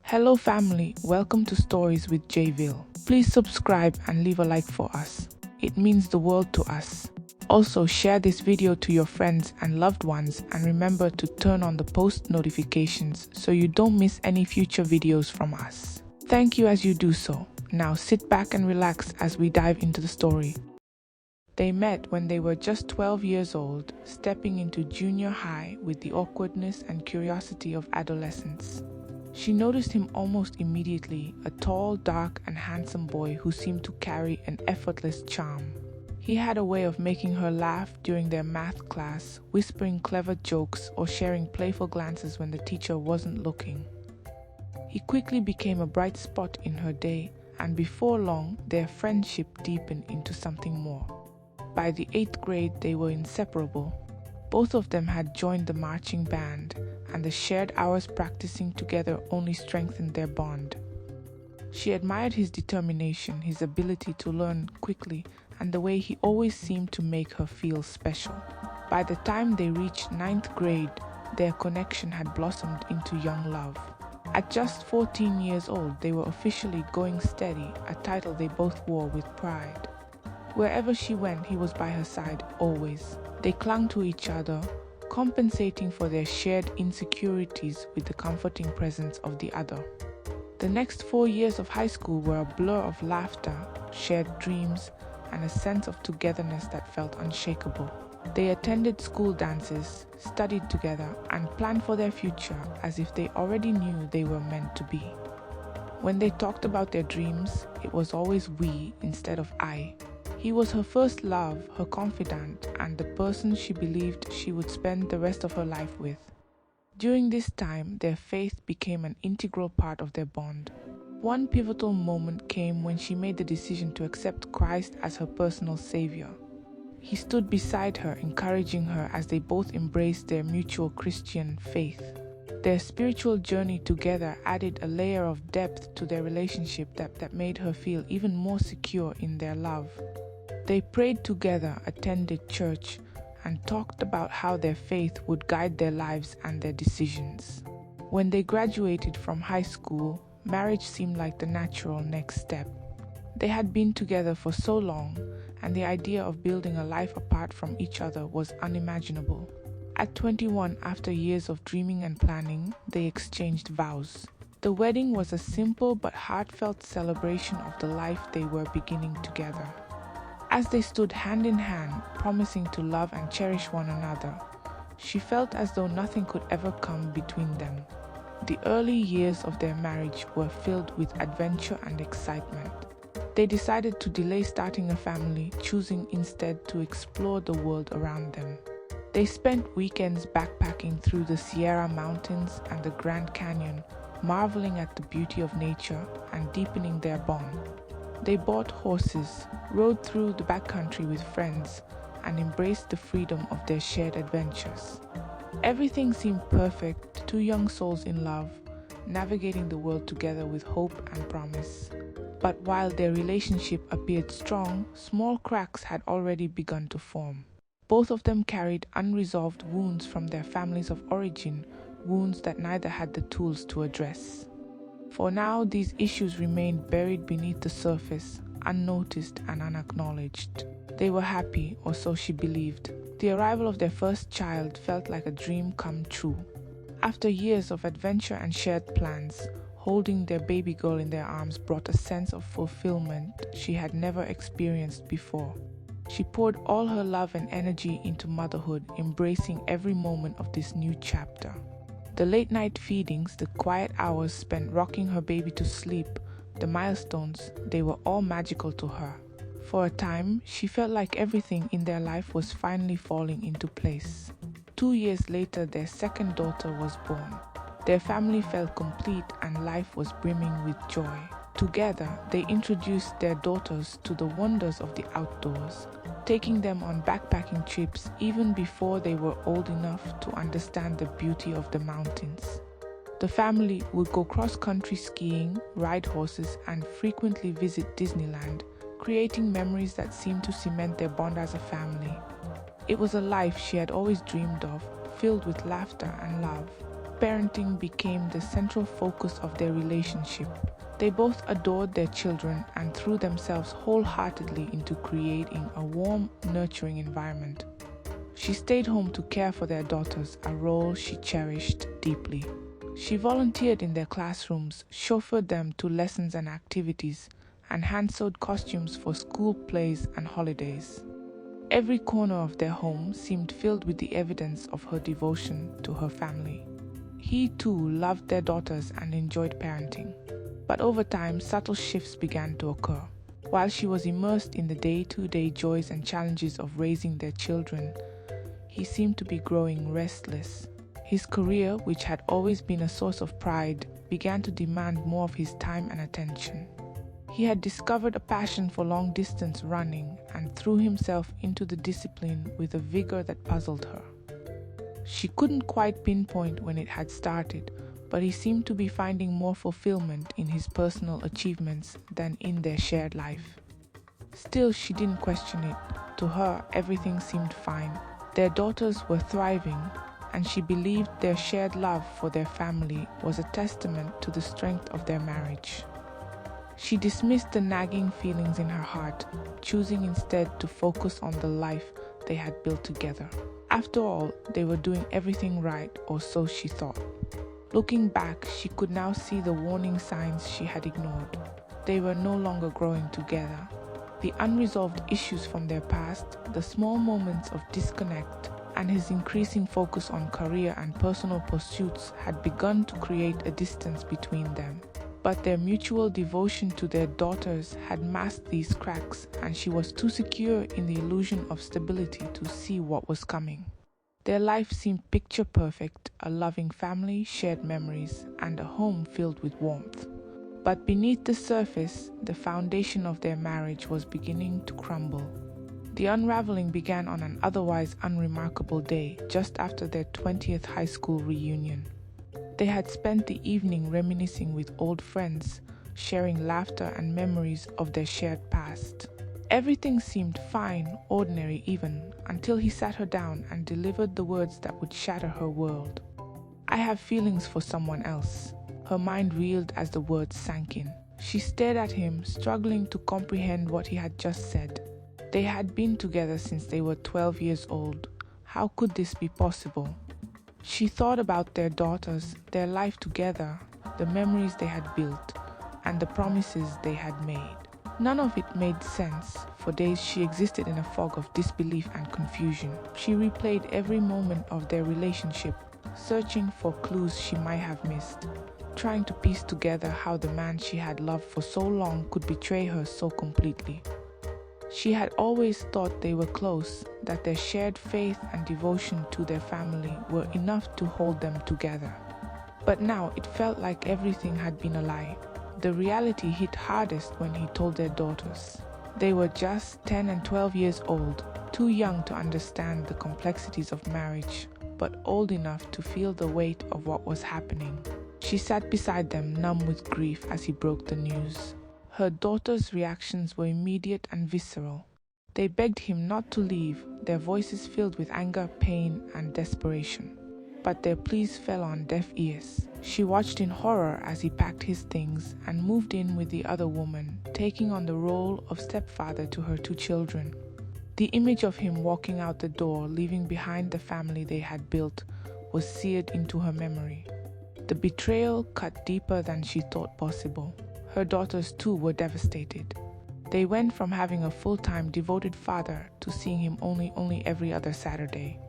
Hello family, welcome to Stories with Jville. Please subscribe and leave a like for us. It means the world to us. Also share this video to your friends and loved ones and remember to turn on the post notifications so you don't miss any future videos from us. Thank you as you do so. Now sit back and relax as we dive into the story. They met when they were just 12 years old, stepping into junior high with the awkwardness and curiosity of adolescence. She noticed him almost immediately, a tall, dark, and handsome boy who seemed to carry an effortless charm. He had a way of making her laugh during their math class, whispering clever jokes or sharing playful glances when the teacher wasn't looking. He quickly became a bright spot in her day, and before long, their friendship deepened into something more. By the 8th grade, they were inseparable. Both of them had joined the marching band, and the shared hours practicing together only strengthened their bond. She admired his determination, his ability to learn quickly, and the way he always seemed to make her feel special. By the time they reached 9th grade, their connection had blossomed into young love. At just 14 years old, they were officially going steady, a title they both wore with pride. Wherever she went, he was by her side, always. They clung to each other, compensating for their shared insecurities with the comforting presence of the other. The next 4 years of high school were a blur of laughter, shared dreams, and a sense of togetherness that felt unshakable. They attended school dances, studied together, and planned for their future as if they already knew they were meant to be. When they talked about their dreams, it was always we instead of I. He was her first love, her confidant, and the person she believed she would spend the rest of her life with. During this time, their faith became an integral part of their bond. One pivotal moment came when she made the decision to accept Christ as her personal savior. He stood beside her, encouraging her as they both embraced their mutual Christian faith. Their spiritual journey together added a layer of depth to their relationship that made her feel even more secure in their love. They prayed together, attended church, and talked about how their faith would guide their lives and their decisions. When they graduated from high school, marriage seemed like the natural next step. They had been together for so long, and the idea of building a life apart from each other was unimaginable. At 21, after years of dreaming and planning, they exchanged vows. The wedding was a simple but heartfelt celebration of the life they were beginning together. As they stood hand in hand, promising to love and cherish one another, she felt as though nothing could ever come between them. The early years of their marriage were filled with adventure and excitement. They decided to delay starting a family, choosing instead to explore the world around them. They spent weekends backpacking through the Sierra Mountains and the Grand Canyon, marveling at the beauty of nature and deepening their bond. They bought horses, rode through the backcountry with friends, and embraced the freedom of their shared adventures. Everything seemed perfect, two young souls in love, navigating the world together with hope and promise. But while their relationship appeared strong, small cracks had already begun to form. Both of them carried unresolved wounds from their families of origin, wounds that neither had the tools to address. For now, these issues remained buried beneath the surface, unnoticed and unacknowledged. They were happy, or so she believed. The arrival of their first child felt like a dream come true. After years of adventure and shared plans, holding their baby girl in their arms brought a sense of fulfillment she had never experienced before. She poured all her love and energy into motherhood, embracing every moment of this new chapter. The late-night feedings, the quiet hours spent rocking her baby to sleep, the milestones, they were all magical to her. For a time, she felt like everything in their life was finally falling into place. 2 years later, their second daughter was born. Their family felt complete and life was brimming with joy. Together, they introduced their daughters to the wonders of the outdoors, taking them on backpacking trips even before they were old enough to understand the beauty of the mountains. The family would go cross-country skiing, ride horses, and frequently visit Disneyland, creating memories that seemed to cement their bond as a family. It was a life she had always dreamed of, filled with laughter and love. parenting became the central focus of their relationship. They both adored their children and threw themselves wholeheartedly into creating a warm, nurturing environment. She stayed home to care for their daughters, a role she cherished deeply. She volunteered in their classrooms, chauffeured them to lessons and activities, and hand-sewed costumes for school plays and holidays. Every corner of their home seemed filled with the evidence of her devotion to her family. He too loved their daughters and enjoyed parenting. But over time, subtle shifts began to occur. While she was immersed in the day-to-day joys and challenges of raising their children, he seemed to be growing restless. His career, which had always been a source of pride, began to demand more of his time and attention. He had discovered a passion for long-distance running and threw himself into the discipline with a vigor that puzzled her. She couldn't quite pinpoint when it had started, but he seemed to be finding more fulfillment in his personal achievements than in their shared life. Still, she didn't question it. To her, everything seemed fine. Their daughters were thriving, and she believed their shared love for their family was a testament to the strength of their marriage. She dismissed the nagging feelings in her heart, choosing instead to focus on the life they had built together. After all, they were doing everything right, or so she thought. Looking back, she could now see the warning signs she had ignored. They were no longer growing together. The unresolved issues from their past, the small moments of disconnect, and his increasing focus on career and personal pursuits had begun to create a distance between them. But their mutual devotion to their daughters had masked these cracks, and she was too secure in the illusion of stability to see what was coming. Their life seemed picture perfect, a loving family, shared memories, and a home filled with warmth. But beneath the surface, the foundation of their marriage was beginning to crumble. The unraveling began on an otherwise unremarkable day, just after their 20th high school reunion. They had spent the evening reminiscing with old friends, sharing laughter and memories of their shared past. Everything seemed fine, ordinary even, until he sat her down and delivered the words that would shatter her world. "I have feelings for someone else." Her mind reeled as the words sank in. She stared at him, struggling to comprehend what he had just said. They had been together since they were 12 years old. How could this be possible? She thought about their daughters, their life together, the memories they had built, and the promises they had made. None of it made sense. For days she existed in a fog of disbelief and confusion. She replayed every moment of their relationship, searching for clues she might have missed, trying to piece together how the man she had loved for so long could betray her so completely. She had always thought they were close, that their shared faith and devotion to their family were enough to hold them together. But now it felt like everything had been a lie. The reality hit hardest when he told their daughters. They were just 10 and 12 years old, too young to understand the complexities of marriage, but old enough to feel the weight of what was happening. She sat beside them, numb with grief, as he broke the news. Her daughters' reactions were immediate and visceral. They begged him not to leave, their voices filled with anger, pain, and desperation. But their pleas fell on deaf ears. She watched in horror as he packed his things and moved in with the other woman, taking on the role of stepfather to her 2 children. The image of him walking out the door, leaving behind the family they had built, was seared into her memory. The betrayal cut deeper than she thought possible. Her daughters too were devastated. They went from having a full-time devoted father to seeing him only every other Saturday.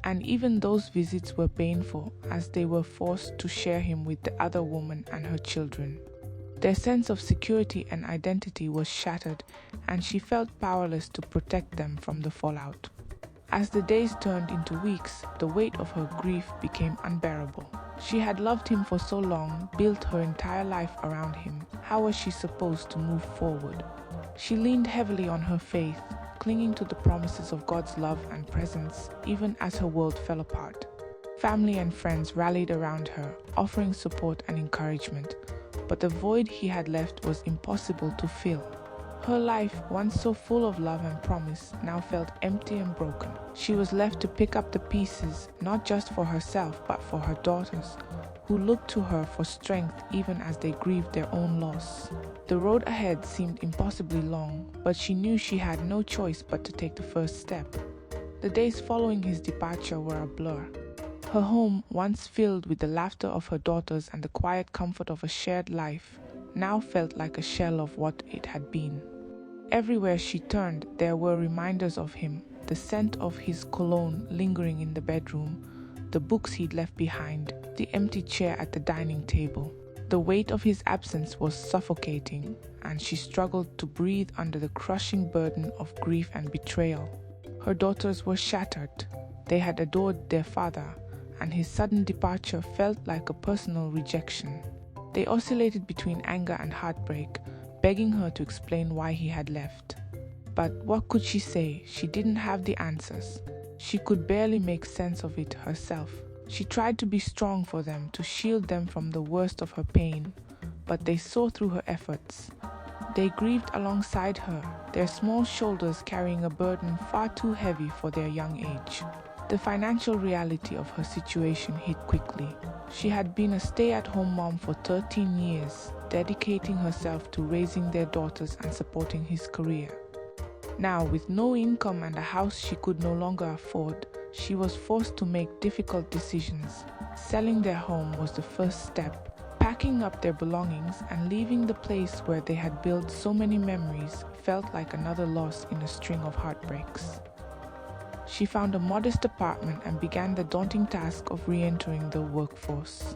And even those visits were painful, as they were forced to share him with the other woman and her children. Their sense of security and identity was shattered, and she felt powerless to protect them from the fallout. As the days turned into weeks, the weight of her grief became unbearable. She had loved him for so long, built her entire life around him. How was she supposed to move forward? She leaned heavily on her faith, clinging to the promises of God's love and presence, even as her world fell apart. Family and friends rallied around her, offering support and encouragement, but the void he had left was impossible to fill. Her life, once so full of love and promise, now felt empty and broken. She was left to pick up the pieces, not just for herself, but for her daughters, who looked to her for strength even as they grieved their own loss. The road ahead seemed impossibly long, but she knew she had no choice but to take the first step. The days following his departure were a blur. Her home, once filled with the laughter of her daughters and the quiet comfort of a shared life, now felt like a shell of what it had been. Everywhere she turned, there were reminders of him, the scent of his cologne lingering in the bedroom, the books he'd left behind, the empty chair at the dining table. The weight of his absence was suffocating, and she struggled to breathe under the crushing burden of grief and betrayal. Her daughters were shattered. They had adored their father, and his sudden departure felt like a personal rejection. They oscillated between anger and heartbreak, begging her to explain why he had left. But what could she say? She didn't have the answers. She could barely make sense of it herself. She tried to be strong for them, to shield them from the worst of her pain, but they saw through her efforts. They grieved alongside her, their small shoulders carrying a burden far too heavy for their young age. The financial reality of her situation hit quickly. She had been a stay-at-home mom for 13 years, dedicating herself to raising their daughters and supporting his career. Now, with no income and a house she could no longer afford, she was forced to make difficult decisions. Selling their home was the first step. Packing up their belongings and leaving the place where they had built so many memories felt like another loss in a string of heartbreaks. She found a modest apartment and began the daunting task of re-entering the workforce.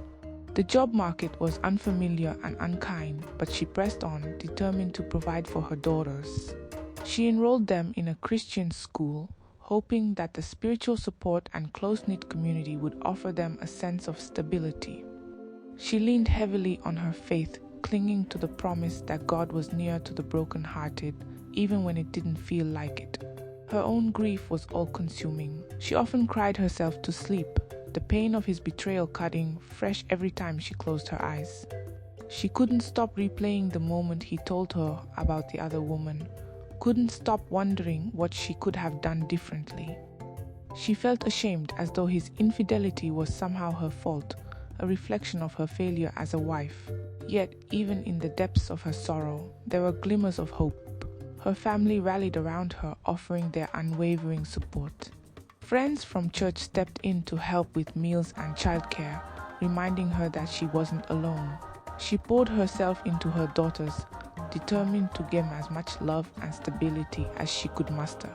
The job market was unfamiliar and unkind, but she pressed on, determined to provide for her daughters. She enrolled them in a Christian school, hoping that the spiritual support and close-knit community would offer them a sense of stability. She leaned heavily on her faith, clinging to the promise that God was near to the brokenhearted, even when it didn't feel like it. Her own grief was all-consuming. She often cried herself to sleep, the pain of his betrayal cutting fresh every time she closed her eyes. She couldn't stop replaying the moment he told her about the other woman, couldn't stop wondering what she could have done differently. She felt ashamed, as though his infidelity was somehow her fault, a reflection of her failure as a wife. Yet, even in the depths of her sorrow, there were glimmers of hope. Her family rallied around her, offering their unwavering support. Friends from church stepped in to help with meals and childcare, reminding her that she wasn't alone. She poured herself into her daughters, determined to give them as much love and stability as she could muster.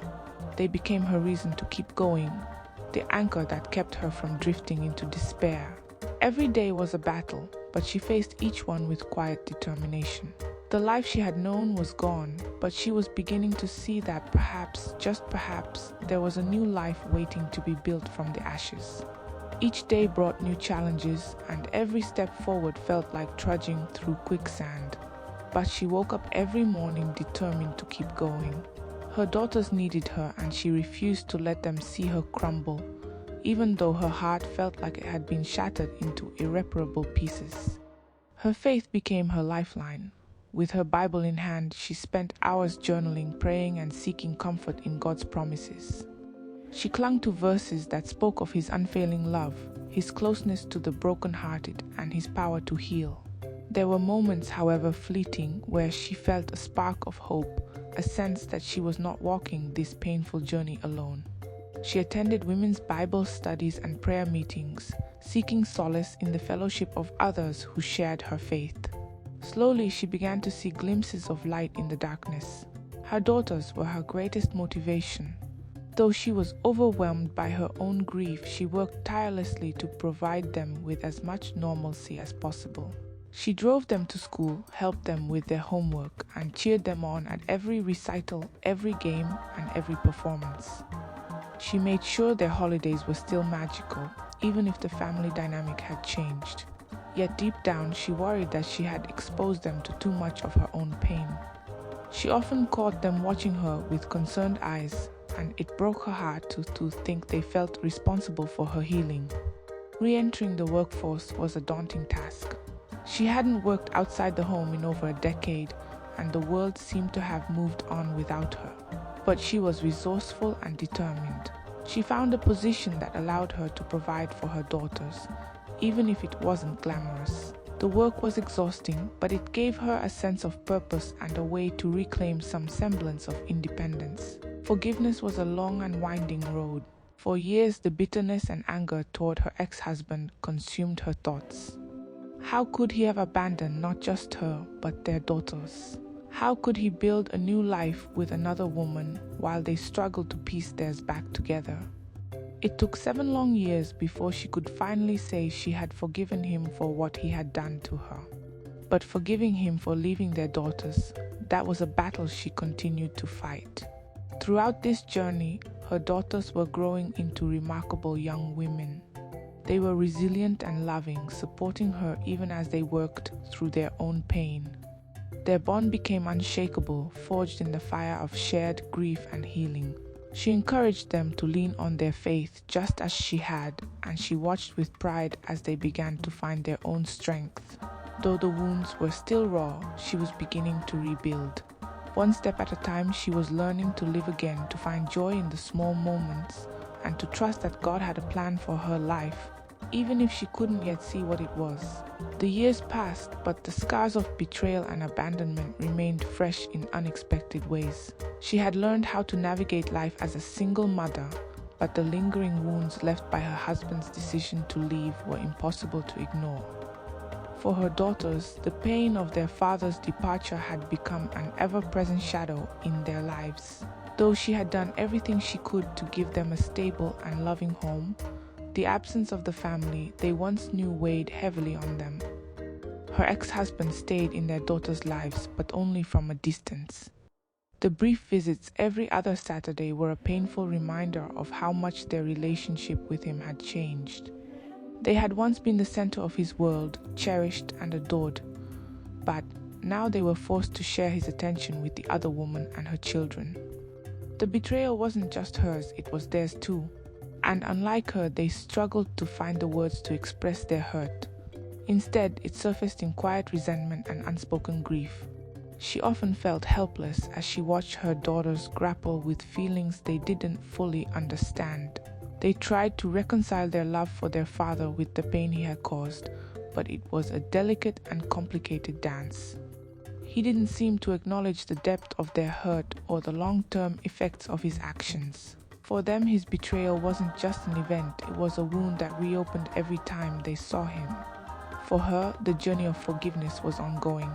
They became her reason to keep going, the anchor that kept her from drifting into despair. Every day was a battle, but she faced each one with quiet determination. The life she had known was gone, but she was beginning to see that perhaps, just perhaps, there was a new life waiting to be built from the ashes. Each day brought new challenges, and every step forward felt like trudging through quicksand. But she woke up every morning determined to keep going. Her daughters needed her, and she refused to let them see her crumble, even though her heart felt like it had been shattered into irreparable pieces. Her faith became her lifeline. With her Bible in hand, she spent hours journaling, praying, and seeking comfort in God's promises. She clung to verses that spoke of his unfailing love, his closeness to the brokenhearted, and his power to heal. There were moments, however fleeting, where she felt a spark of hope, a sense that she was not walking this painful journey alone. She attended women's Bible studies and prayer meetings, seeking solace in the fellowship of others who shared her faith. Slowly, she began to see glimpses of light in the darkness. Her daughters were her greatest motivation. Though she was overwhelmed by her own grief, she worked tirelessly to provide them with as much normalcy as possible. She drove them to school, helped them with their homework, and cheered them on at every recital, every game, and every performance. She made sure their holidays were still magical, even if the family dynamic had changed. Yet deep down, she worried that she had exposed them to too much of her own pain. She often caught them watching her with concerned eyes, and it broke her heart to think they felt responsible for her healing. Re-entering the workforce was a daunting task. She hadn't worked outside the home in over a decade, and the world seemed to have moved on without her. But she was resourceful and determined. She found a position that allowed her to provide for her daughters, even if it wasn't glamorous. The work was exhausting, but it gave her a sense of purpose and a way to reclaim some semblance of independence. Forgiveness was a long and winding road. For years, the bitterness and anger toward her ex-husband consumed her thoughts. How could he have abandoned not just her, but their daughters? How could he build a new life with another woman while they struggled to piece theirs back together? It took 7 long years before she could finally say she had forgiven him for what he had done to her. But forgiving him for leaving their daughters, that was a battle she continued to fight. Throughout this journey, her daughters were growing into remarkable young women. They were resilient and loving, supporting her even as they worked through their own pain. Their bond became unshakable, forged in the fire of shared grief and healing. She encouraged them to lean on their faith just as she had, and she watched with pride as they began to find their own strength. Though the wounds were still raw, she was beginning to rebuild. One step at a time, she was learning to live again, to find joy in the small moments, and to trust that God had a plan for her life, even if she couldn't yet see what it was. The years passed, but the scars of betrayal and abandonment remained fresh in unexpected ways. She had learned how to navigate life as a single mother, but the lingering wounds left by her husband's decision to leave were impossible to ignore. For her daughters, the pain of their father's departure had become an ever-present shadow in their lives. Though she had done everything she could to give them a stable and loving home, the absence of the family they once knew weighed heavily on them. Her ex-husband stayed in their daughters' lives, but only from a distance. The brief visits every other Saturday were a painful reminder of how much their relationship with him had changed. They had once been the center of his world, cherished and adored, but now they were forced to share his attention with the other woman and her children. The betrayal wasn't just hers, it was theirs too. And unlike her, they struggled to find the words to express their hurt. Instead, it surfaced in quiet resentment and unspoken grief. She often felt helpless as she watched her daughters grapple with feelings they didn't fully understand. They tried to reconcile their love for their father with the pain he had caused, but it was a delicate and complicated dance. He didn't seem to acknowledge the depth of their hurt or the long-term effects of his actions. For them, his betrayal wasn't just an event, it was a wound that reopened every time they saw him. For her, the journey of forgiveness was ongoing.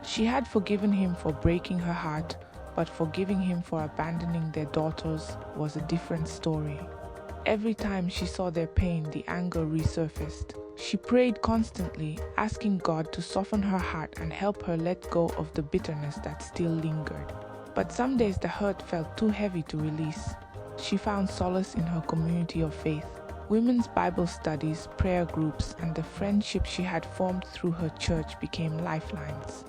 She had forgiven him for breaking her heart, but forgiving him for abandoning their daughters was a different story. Every time she saw their pain, the anger resurfaced. She prayed constantly, asking God to soften her heart and help her let go of the bitterness that still lingered. But some days the hurt felt too heavy to release. She found solace in her community of faith. Women's Bible studies, prayer groups, and the friendships she had formed through her church became lifelines.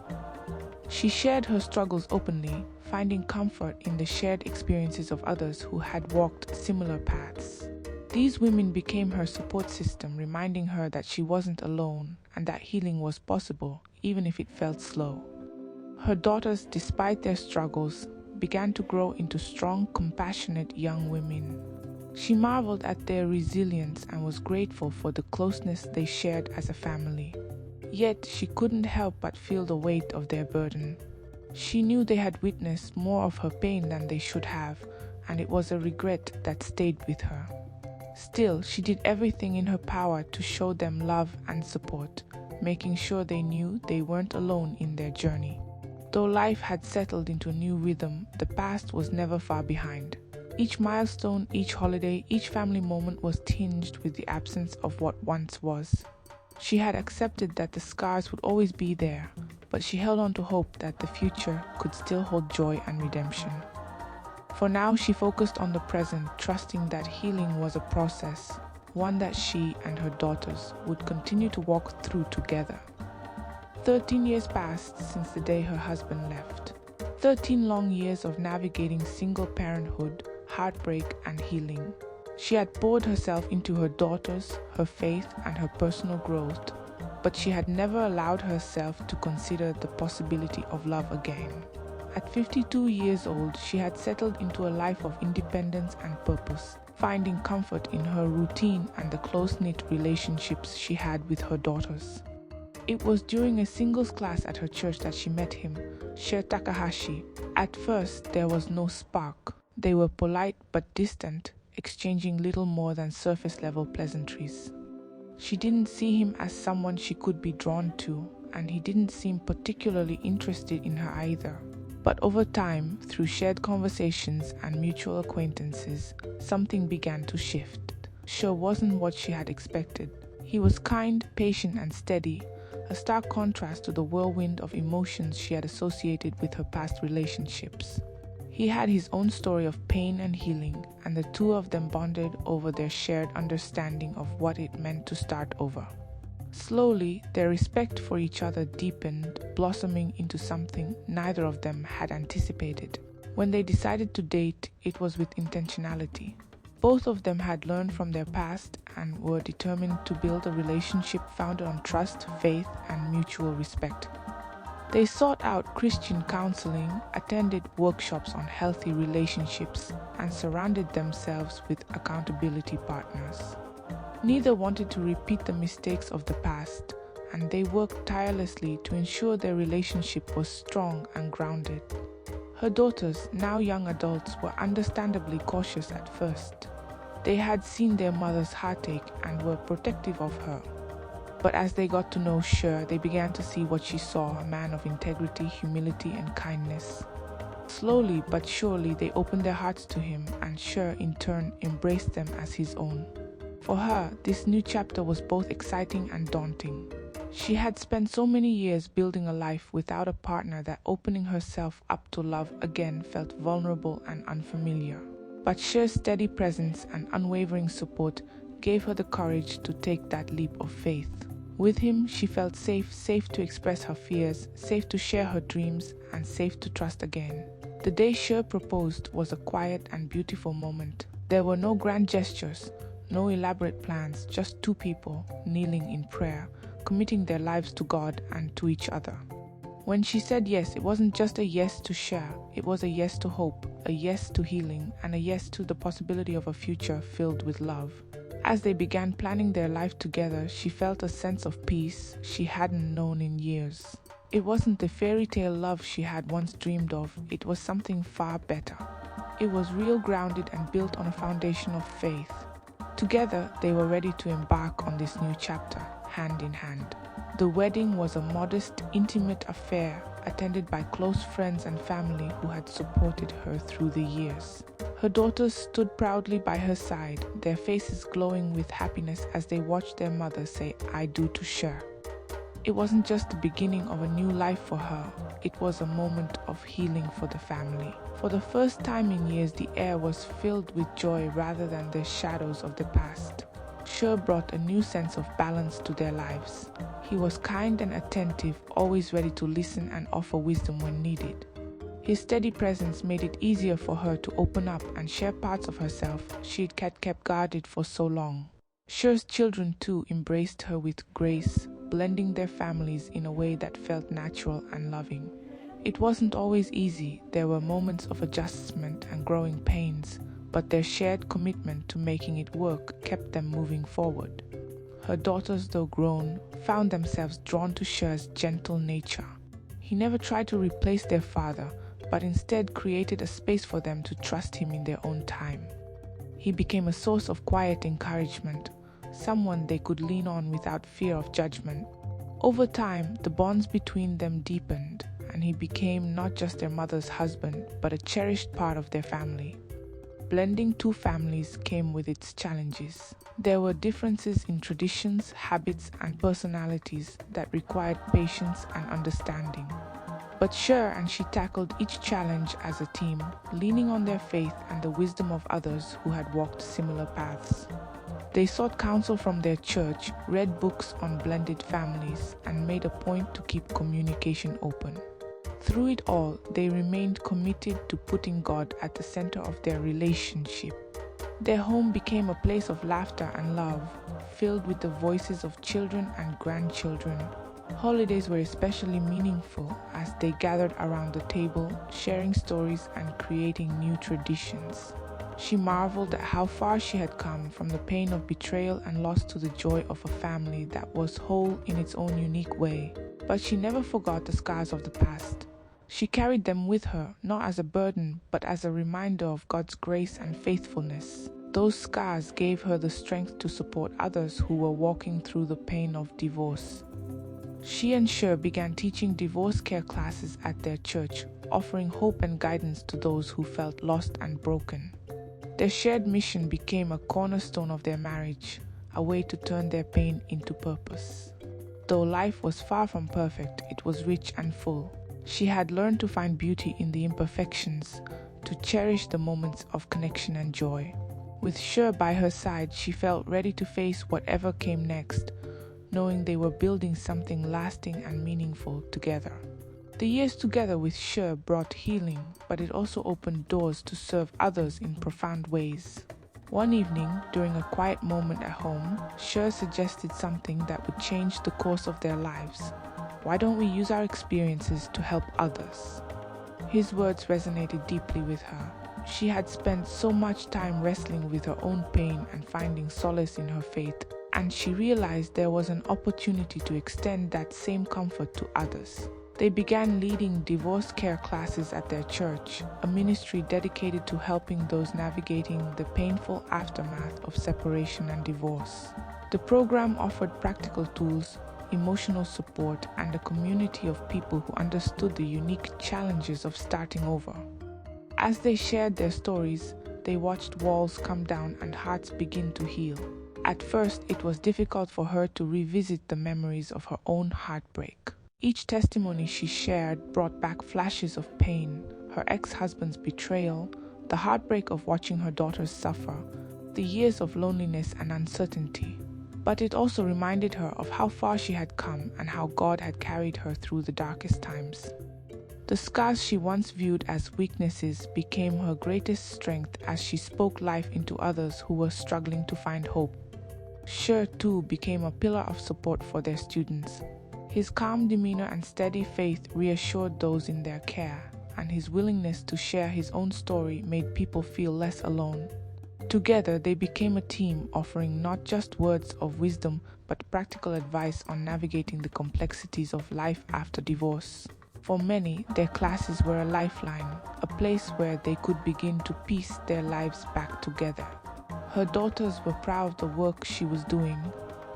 She shared her struggles openly, finding comfort in the shared experiences of others who had walked similar paths. These women became her support system, reminding her that she wasn't alone and that healing was possible, even if it felt slow. Her daughters, despite their struggles, began to grow into strong, compassionate young women. She marveled at their resilience and was grateful for the closeness they shared as a family. Yet she couldn't help but feel the weight of their burden. She knew they had witnessed more of her pain than they should have, and it was a regret that stayed with her. Still, she did everything in her power to show them love and support, making sure they knew they weren't alone in their journey. Though life had settled into a new rhythm, the past was never far behind. Each milestone, each holiday, each family moment was tinged with the absence of what once was. She had accepted that the scars would always be there, but she held on to hope that the future could still hold joy and redemption. For now, she focused on the present, trusting that healing was a process, one that she and her daughters would continue to walk through together. 13 years passed since the day her husband left. 13 long years of navigating single parenthood, heartbreak, and healing. She had poured herself into her daughters, her faith, and her personal growth. but she had never allowed herself to consider the possibility of love again. At 52 years old, she had settled into a life of independence and purpose, finding comfort in her routine and the close-knit relationships she had with her daughters. It was during a singles class at her church that she met him, Sher Takahashi. At first, there was no spark. They were polite but distant, exchanging little more than surface-level pleasantries. She didn't see him as someone she could be drawn to, and he didn't seem particularly interested in her either. But over time, through shared conversations and mutual acquaintances, something began to shift. Sher wasn't what she had expected. He was kind, patient, and steady, a stark contrast to the whirlwind of emotions she had associated with her past relationships. He had his own story of pain and healing, and the two of them bonded over their shared understanding of what it meant to start over. Slowly, their respect for each other deepened, blossoming into something neither of them had anticipated. When they decided to date, it was with intentionality. Both of them had learned from their past and were determined to build a relationship founded on trust, faith, and mutual respect. They sought out Christian counseling, attended workshops on healthy relationships, and surrounded themselves with accountability partners. Neither wanted to repeat the mistakes of the past, and they worked tirelessly to ensure their relationship was strong and grounded. Her daughters, now young adults, were understandably cautious at first. They had seen their mother's heartache and were protective of her. But as they got to know Sher, they began to see what she saw, a man of integrity, humility, and kindness. Slowly but surely, they opened their hearts to him, and Sher in turn embraced them as his own. For her, this new chapter was both exciting and daunting. She had spent so many years building a life without a partner that opening herself up to love again felt vulnerable and unfamiliar. But Sher's steady presence and unwavering support gave her the courage to take that leap of faith. With him, she felt safe to express her fears, safe to share her dreams, and safe to trust again. The day Sher proposed was a quiet and beautiful moment. There were no grand gestures, no elaborate plans, just two people kneeling in prayer, committing their lives to God and to each other. When she said yes, it wasn't just a yes to share, it was a yes to hope, a yes to healing, and a yes to the possibility of a future filled with love. As they began planning their life together, she felt a sense of peace she hadn't known in years. It wasn't the fairy tale love she had once dreamed of, it was something far better. It was real, grounded, and built on a foundation of faith. Together, they were ready to embark on this new chapter, hand in hand. The wedding was a modest, intimate affair attended by close friends and family who had supported her through the years. Her daughters stood proudly by her side, their faces glowing with happiness as they watched their mother say, "I do" to Sher. It wasn't just the beginning of a new life for her, it was a moment of healing for the family. For the first time in years, the air was filled with joy rather than the shadows of the past. Sher brought a new sense of balance to their lives. He was kind and attentive, always ready to listen and offer wisdom when needed. His steady presence made it easier for her to open up and share parts of herself she had kept guarded for so long. Sher's children too embraced her with grace, blending their families in a way that felt natural and loving. It wasn't always easy, there were moments of adjustment and growing pains, but their shared commitment to making it work kept them moving forward. Her daughters, though grown, found themselves drawn to Sher's gentle nature. He never tried to replace their father, but instead created a space for them to trust him in their own time. He became a source of quiet encouragement, someone they could lean on without fear of judgment. Over time, the bonds between them deepened, and he became not just their mother's husband, but a cherished part of their family. Blending two families came with its challenges. There were differences in traditions, habits, and personalities that required patience and understanding. But Sher and she tackled each challenge as a team, leaning on their faith and the wisdom of others who had walked similar paths. They sought counsel from their church, read books on blended families, and made a point to keep communication open. Through it all, they remained committed to putting God at the center of their relationship. Their home became a place of laughter and love, filled with the voices of children and grandchildren. Holidays were especially meaningful as they gathered around the table, sharing stories and creating new traditions. She marveled at how far she had come from the pain of betrayal and loss to the joy of a family that was whole in its own unique way. But she never forgot the scars of the past. She carried them with her, not as a burden, but as a reminder of God's grace and faithfulness. Those scars gave her the strength to support others who were walking through the pain of divorce. She and Sher began teaching DivorceCare classes at their church, offering hope and guidance to those who felt lost and broken. Their shared mission became a cornerstone of their marriage, a way to turn their pain into purpose. Though life was far from perfect, it was rich and full. She had learned to find beauty in the imperfections, to cherish the moments of connection and joy. With Sher by her side, she felt ready to face whatever came next, knowing they were building something lasting and meaningful together. The years together with Sher brought healing, but it also opened doors to serve others in profound ways. One evening, during a quiet moment at home, Sher suggested something that would change the course of their lives. Why don't we use our experiences to help others? His words resonated deeply with her. She had spent so much time wrestling with her own pain and finding solace in her faith, and she realized there was an opportunity to extend that same comfort to others. They began leading DivorceCare classes at their church, a ministry dedicated to helping those navigating the painful aftermath of separation and divorce. The program offered practical tools, emotional support, and a community of people who understood the unique challenges of starting over. As they shared their stories, they watched walls come down and hearts begin to heal. At first, it was difficult for her to revisit the memories of her own heartbreak. Each testimony she shared brought back flashes of pain, her ex-husband's betrayal, the heartbreak of watching her daughters suffer, the years of loneliness and uncertainty. But it also reminded her of how far she had come and how God had carried her through the darkest times. The scars she once viewed as weaknesses became her greatest strength as she spoke life into others who were struggling to find hope. Sher, too, became a pillar of support for their students. His calm demeanor and steady faith reassured those in their care, and his willingness to share his own story made people feel less alone. Together, they became a team offering not just words of wisdom but practical advice on navigating the complexities of life after divorce. For many, their classes were a lifeline, a place where they could begin to piece their lives back together. Her daughters were proud of the work she was doing.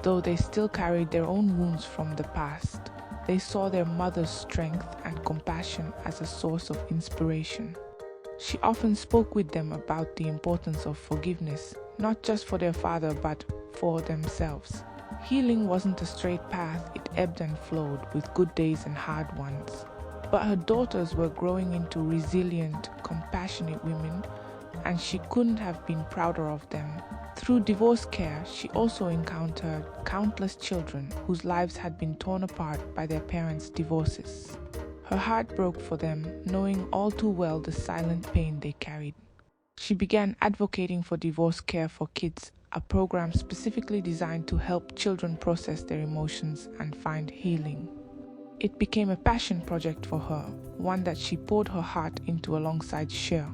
Though they still carried their own wounds from the past, they saw their mother's strength and compassion as a source of inspiration. She often spoke with them about the importance of forgiveness, not just for their father but for themselves. Healing wasn't a straight path, it ebbed and flowed with good days and hard ones. But her daughters were growing into resilient, compassionate women, and she couldn't have been prouder of them. Through DivorceCare, she also encountered countless children whose lives had been torn apart by their parents' divorces. Her heart broke for them, knowing all too well the silent pain they carried. She began advocating for DivorceCare for Kids, a program specifically designed to help children process their emotions and find healing. It became a passion project for her, one that she poured her heart into alongside Sher.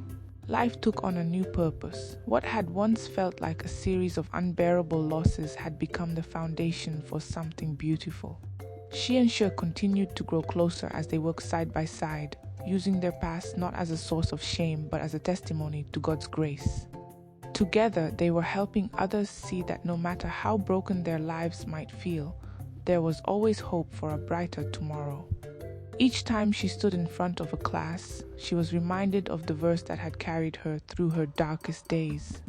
Life took on a new purpose. What had once felt like a series of unbearable losses had become the foundation for something beautiful. She and Sher continued to grow closer as they worked side by side, using their past not as a source of shame but as a testimony to God's grace. Together, they were helping others see that no matter how broken their lives might feel, there was always hope for a brighter tomorrow. Each time she stood in front of a class, she was reminded of the verse that had carried her through her darkest days.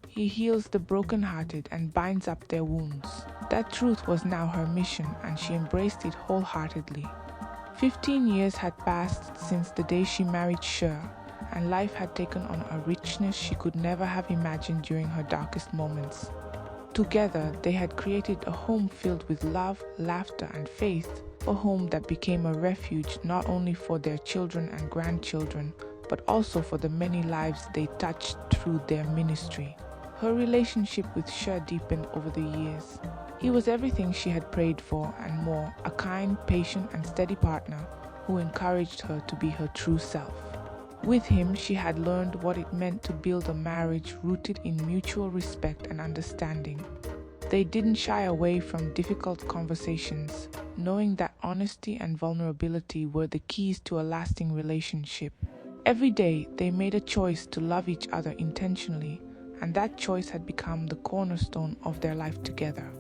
He heals the brokenhearted and binds up their wounds. That truth was now her mission, and she embraced it wholeheartedly. 15 years had passed since the day she married Sher, and life had taken on a richness she could never have imagined during her darkest moments. Together, they had created a home filled with love, laughter, and faith, a home that became a refuge not only for their children and grandchildren, but also for the many lives they touched through their ministry. Her relationship with Sher deepened over the years. He was everything she had prayed for and more, a kind, patient, and steady partner who encouraged her to be her true self. With him, she had learned what it meant to build a marriage rooted in mutual respect and understanding. They didn't shy away from difficult conversations, knowing that honesty and vulnerability were the keys to a lasting relationship. Every day, they made a choice to love each other intentionally, and that choice had become the cornerstone of their life together.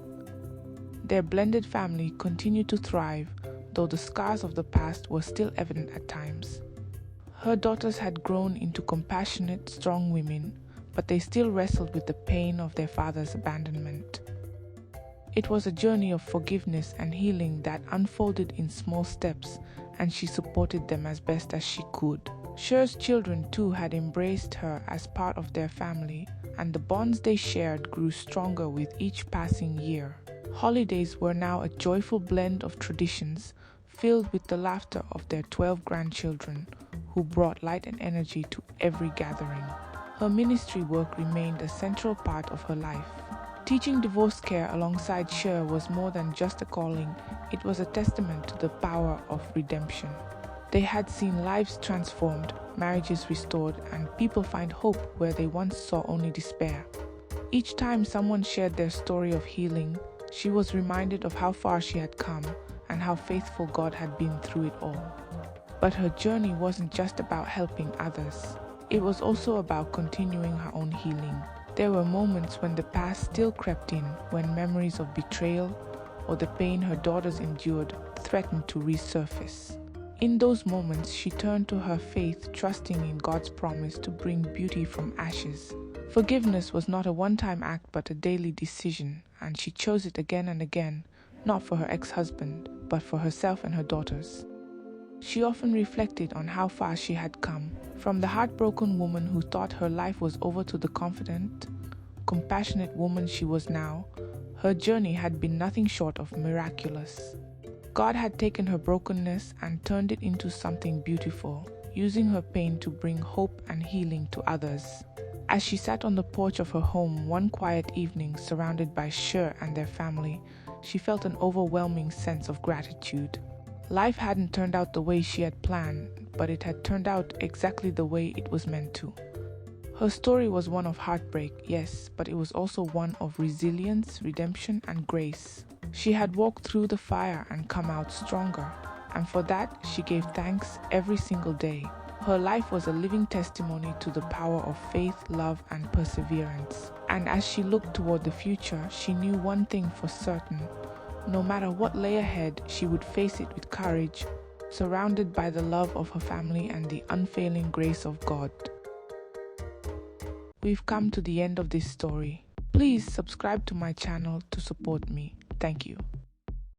Their blended family continued to thrive, though the scars of the past were still evident at times. Her daughters had grown into compassionate, strong women, but they still wrestled with the pain of their father's abandonment. It was a journey of forgiveness and healing that unfolded in small steps, and she supported them as best as she could. Sher's children too had embraced her as part of their family, and the bonds they shared grew stronger with each passing year. Holidays were now a joyful blend of traditions, filled with the laughter of their 12 grandchildren, who brought light and energy to every gathering. Her ministry work remained a central part of her life. Teaching DivorceCare alongside Sher was more than just a calling, it was a testament to the power of redemption. They had seen lives transformed, marriages restored, and people find hope where they once saw only despair. Each time someone shared their story of healing, she was reminded of how far she had come and how faithful God had been through it all. But her journey wasn't just about helping others. It was also about continuing her own healing. There were moments when the past still crept in, when memories of betrayal or the pain her daughters endured threatened to resurface. In those moments, she turned to her faith, trusting in God's promise to bring beauty from ashes. Forgiveness was not a one-time act but a daily decision, and she chose it again and again, not for her ex-husband, but for herself and her daughters. She often reflected on how far she had come, from the heartbroken woman who thought her life was over to the confident, compassionate woman she was now. Her journey had been nothing short of miraculous. God had taken her brokenness and turned it into something beautiful, using her pain to bring hope and healing to others. As she sat on the porch of her home one quiet evening surrounded by Sher and their family, she felt an overwhelming sense of gratitude. Life hadn't turned out the way she had planned, but it had turned out exactly the way it was meant to. Her story was one of heartbreak, yes, but it was also one of resilience, redemption, and grace. She had walked through the fire and come out stronger, and for that she gave thanks every single day. Her life was a living testimony to the power of faith, love, and perseverance. And as she looked toward the future, she knew one thing for certain. No matter what lay ahead, she would face it with courage, surrounded by the love of her family and the unfailing grace of God. We've come to the end of this story. Please subscribe to my channel to support me. Thank you.